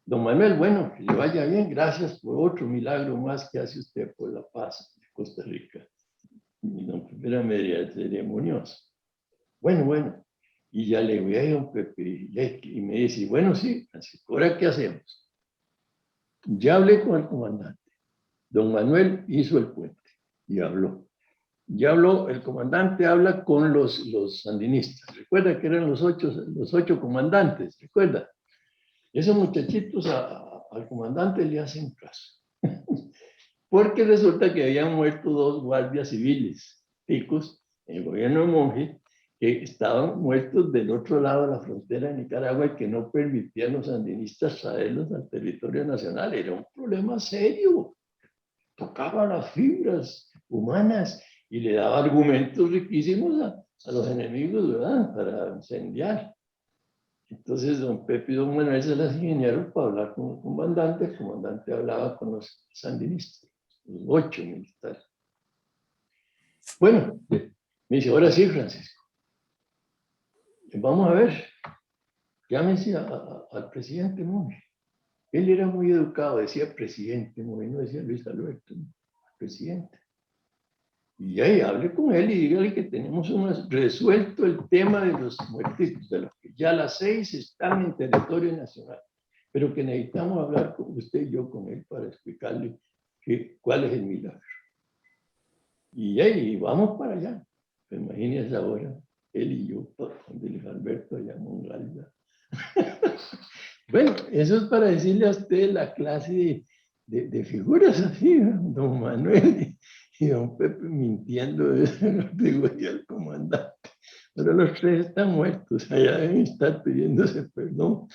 don Manuel, bueno, que le vaya bien, gracias por otro milagro más que hace usted por la paz de Costa Rica. Y don Pepe era media ceremonioso. Bueno, y ya le voy a don Pepe, y me dice, bueno, sí, Francisco, ¿ahora qué hacemos? Ya hablé con el comandante. Don Manuel hizo el puente y habló. Ya habló, el comandante habla con los sandinistas. Recuerda que eran los ocho comandantes, recuerda. Esos muchachitos al comandante le hacen caso. Porque resulta que habían muerto 2 guardias civiles, ticos, en el gobierno de Monge, que estaban muertos del otro lado de la frontera de Nicaragua y que no permitían los sandinistas traerlos al territorio nacional. Era un problema serio. Tocaba las fibras humanas y le daba argumentos riquísimos a los enemigos, ¿verdad? Para incendiar. Entonces, don Pepe y don Manuel se las ingeniaron para hablar con el comandante hablaba con los sandinistas, los 8 militares. Bueno, me dice, ahora sí, Francisco, vamos a ver, llámense al presidente Monge. Él era muy educado, decía presidente Monge, no decía Luis Alberto, presidente. Y ahí hable con él y dígale que tenemos resuelto el tema de los muertitos, de los que ya las 6 están en territorio nacional, pero que necesitamos hablar con usted y yo con él para explicarle cuál es el milagro. Y ahí vamos para allá. Imagínense ahora, él y yo, donde Luis Alberto allá en Mongalda. Bueno, eso es para decirle a usted la clase de figuras así, ¿no? Don Manuel y don Pepe mintiendo, digo yo al comandante. Pero los 3 están muertos, allá deben estar pidiéndose perdón.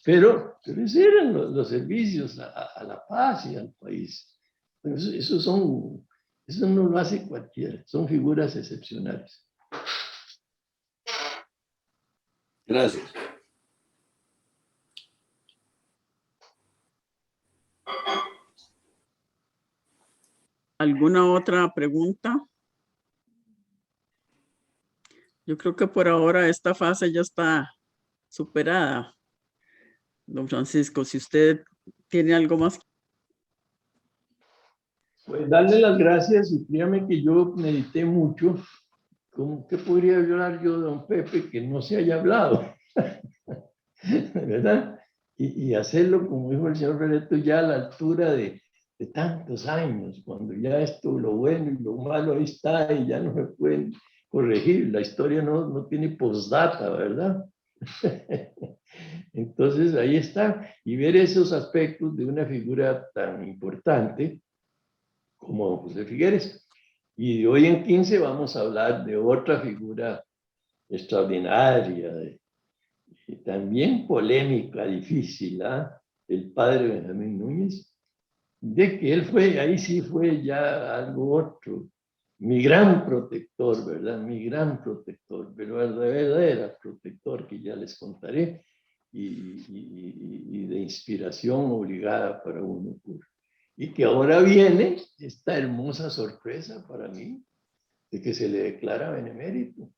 Pero esos eran los servicios a la paz y al país. Eso no lo hace cualquiera, son figuras excepcionales. Gracias. ¿Alguna otra pregunta? Yo creo que por ahora esta fase ya está superada. Don Francisco, si usted tiene algo más. Pues darle las gracias y créame que yo medité mucho. ¿Qué podría hablar yo de don Pepe que no se haya hablado? ¿Verdad? Y hacerlo, como dijo el señor Rereto, ya a la altura de tantos años, cuando ya esto, lo bueno y lo malo ahí está y ya no se pueden corregir. La historia no tiene postdata, ¿verdad? Entonces ahí está. Y ver esos aspectos de una figura tan importante como José Figueres. Y de hoy en 15 vamos a hablar de otra figura extraordinaria, y también polémica, difícil, el padre Benjamín Núñez, de que él fue, ahí sí fue ya algo otro, mi gran protector, ¿verdad? Mi gran protector, pero el verdadero protector que ya les contaré, y de inspiración obligada para uno. Y que ahora viene esta hermosa sorpresa para mí de que se le declara benemérito.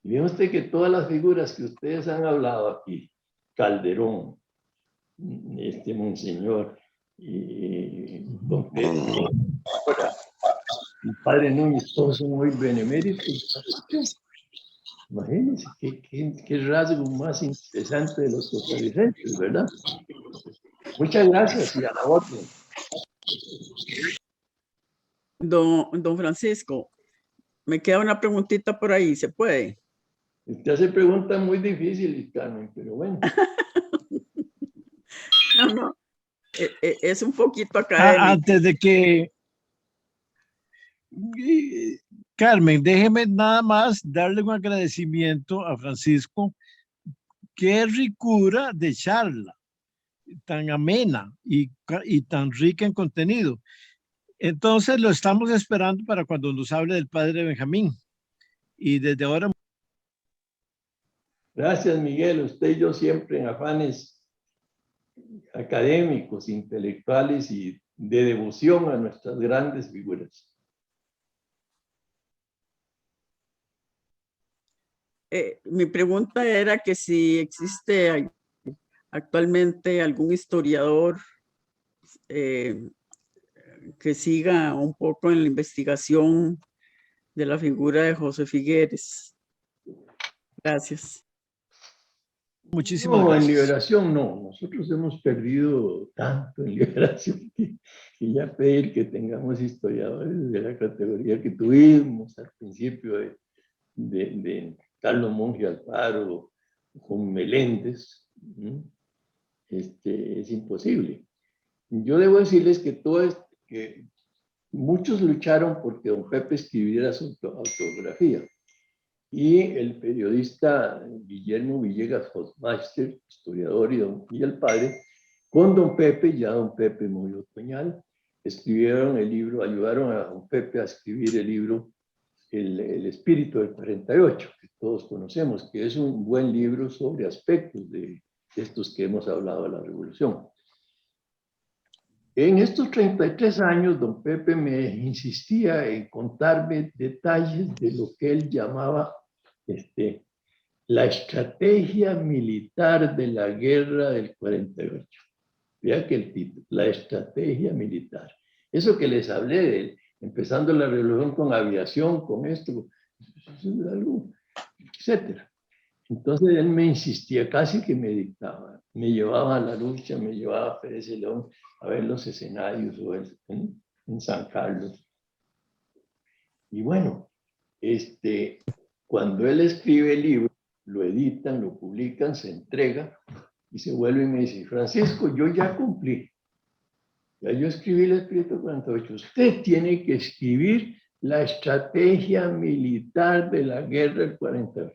Y ve usted que todas las figuras que ustedes han hablado aquí, Calderón, Monseñor, y don Pedro, el padre Núñez, todos son muy beneméritos. Imagínense qué rasgo más interesante de los costarricenses, ¿verdad? Muchas gracias y a la orden. Don Francisco, me queda una preguntita por ahí, ¿se puede? Usted hace preguntas muy difíciles, Carmen, pero bueno. No, es un poquito académico. Antes de que Carmen, déjeme nada más darle un agradecimiento a Francisco. Qué ricura de charla, tan amena y tan rica en contenido. Entonces lo estamos esperando para cuando nos hable del padre Benjamín. Y desde ahora... Gracias, Miguel. Usted y yo siempre en afanes académicos, intelectuales y de devoción a nuestras grandes figuras. Mi pregunta era que si existe actualmente algún historiador que siga un poco en la investigación de la figura de José Figueres. Gracias. Muchísimas gracias. En Liberación no. Nosotros hemos perdido tanto en Liberación que ya pedir que tengamos historiadores de la categoría que tuvimos al principio de Carlos Monge Alfaro con Meléndez, es imposible. Yo debo decirles que muchos lucharon porque don Pepe escribiera su autografía. Y el periodista Guillermo Villegas Hofmeister, historiador y el padre, con don Pepe, ya don Pepe murió otoñal, escribieron el libro, ayudaron a don Pepe a escribir el libro El espíritu del 48, que todos conocemos, que es un buen libro sobre aspectos de estos que hemos hablado de la revolución. En estos 33 años, don Pepe me insistía en contarme detalles de lo que él llamaba la estrategia militar de la guerra del 48. Vea que el título, la estrategia militar. Eso que les hablé de él, empezando la revolución con aviación, con esto, etcétera. Entonces él me insistía, casi que me dictaba, me llevaba a la lucha, me llevaba a Pérez de León a ver los escenarios o en San Carlos. Y bueno, cuando él escribe el libro, lo editan, lo publican, se entrega y se vuelve y me dice, Francisco, yo ya cumplí. Ya yo escribí el espíritu 48. Usted tiene que escribir la estrategia militar de la guerra del 48.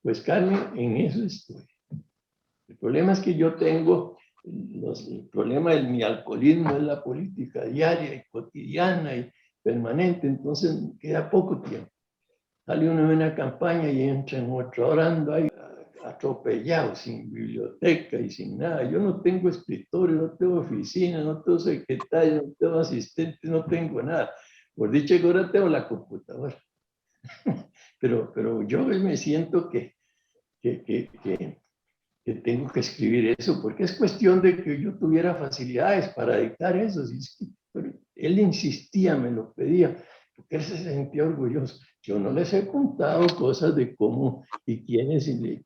Pues Carmen, en eso estoy. El problema es que yo tengo, el problema de mi alcoholismo es la política diaria y cotidiana y permanente, entonces queda poco tiempo. Sale uno de una campaña y entra en otra, ahora ando ahí atropellado, sin biblioteca y sin nada. Yo no tengo escritorio, no tengo oficina, no tengo secretario, no tengo asistente, no tengo nada. Por dicha que ahora tengo la computadora. Pero yo me siento que tengo que escribir eso, porque es cuestión de que yo tuviera facilidades para dictar eso. Pero él insistía, me lo pedía, porque él se sentía orgulloso. Yo no les he contado cosas de cómo y quiénes él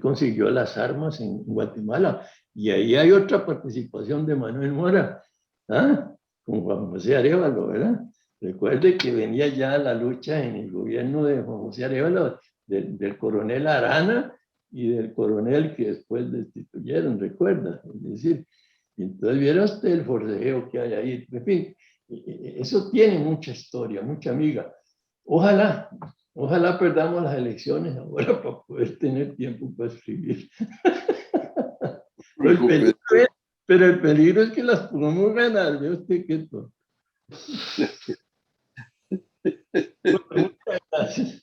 consiguió las armas en Guatemala. Y ahí hay otra participación de Manuel Mora, con Juan José Arévalo, ¿verdad? Recuerde que venía ya la lucha en el gobierno de Juan José Arévalo, del coronel Arana y del coronel que después destituyeron, recuerda. Es decir, entonces viera usted el forcejeo que hay ahí. En fin, eso tiene mucha historia, mucha amiga. Ojalá perdamos las elecciones ahora para poder tener tiempo para escribir. Pero el peligro es que las podemos ganar, ¿ve usted qué tonto? Muchas gracias.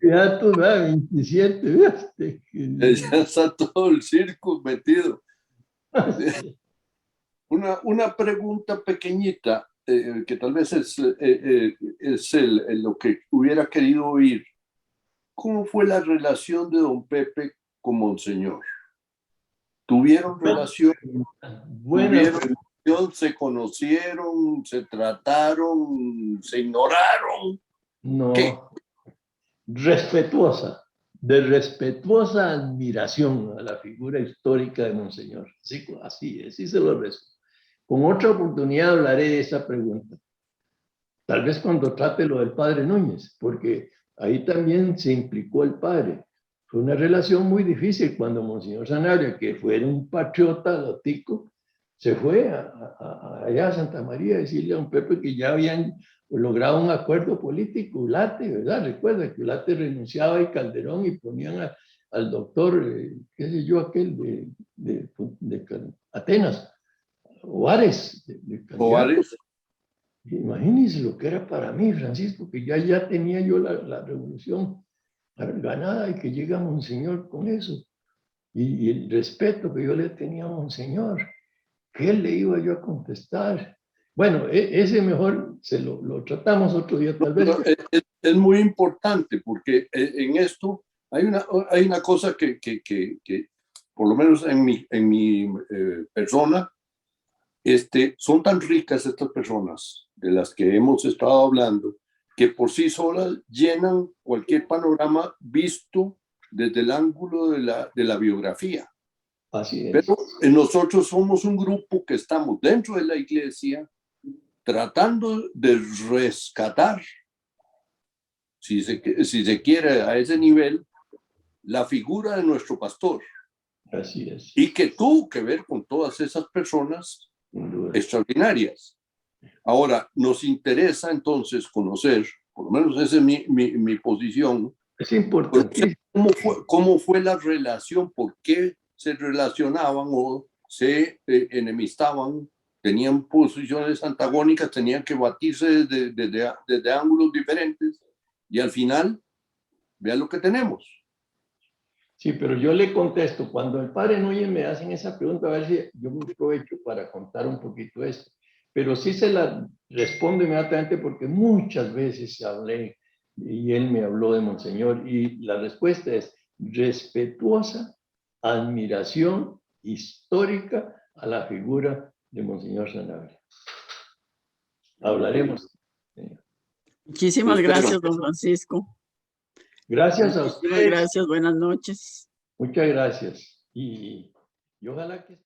Ya tú, 27, ¿viste? Ya está todo el circo metido. Una pregunta pequeñita, que tal vez es lo que hubiera querido oír. ¿Cómo fue la relación de don Pepe con Monseñor? ¿Tuvieron relación? Buena ¿Tuvieron, se conocieron, se trataron, se ignoraron? No, ¿Qué? respetuosa, de respetuosa admiración a la figura histórica de Monseñor. Así se lo rezo. Con otra oportunidad hablaré de esa pregunta. Tal vez cuando trate lo del padre Núñez, porque ahí también se implicó el padre. Fue una relación muy difícil cuando Monseñor Sanabria, que fue un patriota lotico, se fue allá a Santa María a decirle a don Pepe que ya habían logrado un acuerdo político, Ulate, ¿verdad? Recuerda que Ulate renunciaba y Calderón y ponían al doctor, qué sé yo, aquel de Atenas, Ovares, de ¿Ovares? Imagínense lo que era para mí, Francisco, que ya tenía yo la revolución ganada y que llega Monseñor con eso. Y el respeto que yo le tenía a Monseñor, ¿qué le iba yo a contestar? Bueno, ese mejor lo tratamos otro día, tal vez. Es muy importante porque en esto hay una cosa que por lo menos en mi persona, son tan ricas estas personas de las que hemos estado hablando, que por sí solas llenan cualquier panorama visto desde el ángulo de la biografía. Así es. Pero nosotros somos un grupo que estamos dentro de la iglesia tratando de rescatar, si se quiere a ese nivel, la figura de nuestro pastor. Así es. Y que tuvo que ver con todas esas personas extraordinarias. Ahora, nos interesa entonces conocer, por lo menos esa es mi posición. Es importante. ¿Cómo fue la relación? ¿Por qué se relacionaban o se enemistaban? Tenían posiciones antagónicas, tenían que batirse desde ángulos diferentes y al final, vean lo que tenemos. Sí, pero yo le contesto, cuando el padre Núñez me hacen esa pregunta, a ver si yo me aprovecho para contar un poquito esto. Pero sí se la respondo inmediatamente porque muchas veces hablé y él me habló de Monseñor y la respuesta es respetuosa admiración histórica a la figura de Monseñor Sanabria. Hablaremos. Muchísimas gracias, don Francisco. Gracias a Muchísimas ustedes. gracias, buenas noches. Muchas gracias. Y ojalá que...